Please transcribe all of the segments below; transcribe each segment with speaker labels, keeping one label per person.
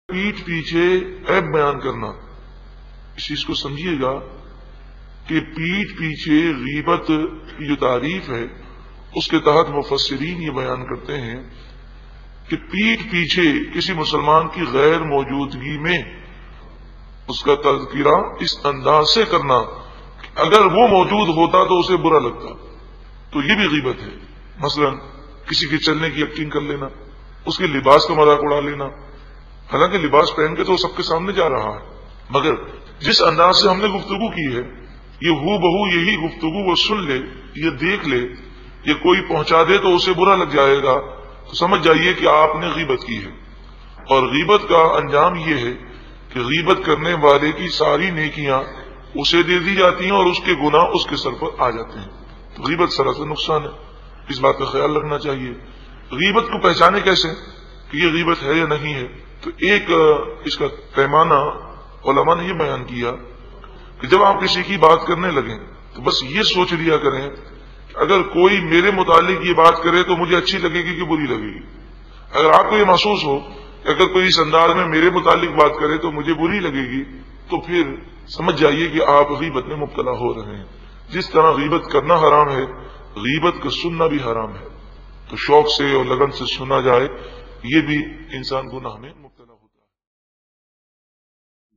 Speaker 1: پیٹھ پیچھے عیب بیان کرنا، اس چیز کو سمجھیے گا کہ پیٹھ پیچھے غیبت کی جو تعریف ہے اس کے تحت مفسرین یہ بیان کرتے ہیں کہ پیٹھ پیچھے کسی مسلمان کی غیر موجودگی میں اس کا تذکرہ اس انداز سے کرنا کہ اگر وہ موجود ہوتا تو اسے برا لگتا، تو یہ بھی غیبت ہے۔ مثلا کسی کے چلنے کی ایکٹنگ کر لینا، اس کے لباس کا مذاق اڑا لینا، حالانکہ لباس پہن کے تو سب کے سامنے جا رہا ہے، مگر جس انداز سے ہم نے گفتگو کی ہے یہ ہو بہو یہی گفتگو وہ سن لے، یہ دیکھ لے، یہ کوئی پہنچا دے تو اسے برا لگ جائے گا، تو سمجھ جائیے کہ آپ نے غیبت کی ہے۔ اور غیبت کا انجام یہ ہے کہ غیبت کرنے والے کی ساری نیکیاں اسے دے دی جاتی ہیں اور اس کے گناہ اس کے سر پر آ جاتے ہیں۔ تو غیبت سراسر نقصان ہے، اس بات کا خیال رکھنا چاہیے۔ غیبت کو پہچانے کیسے کہ یہ غیبت ہے یا نہیں ہے؟ تو ایک اس کا پیمانہ علماء نے یہ بیان کیا کہ جب آپ کسی کی بات کرنے لگیں تو بس یہ سوچ لیا کریں کہ اگر کوئی میرے متعلق یہ بات کرے تو مجھے اچھی لگے گی کہ بری لگے گی۔ اگر آپ کو یہ محسوس ہو کہ اگر کوئی اس انداز میں میرے متعلق بات کرے تو مجھے بری لگے گی، تو پھر سمجھ جائیے کہ آپ غیبت میں مبتلا ہو رہے ہیں۔ جس طرح غیبت کرنا حرام ہے، غیبت کا سننا بھی حرام ہے، تو شوق سے اور لگن سے سنا جائے یہ بھی انسان گناہ میں مبتلا ہوتا ہے۔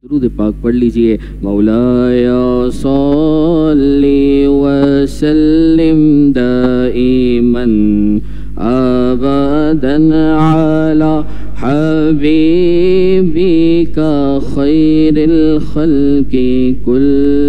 Speaker 2: درود پاک پڑھ لیجئے۔ مولایا صلی وسلم دائما ابدا علی حبیبک خیر الخلق کل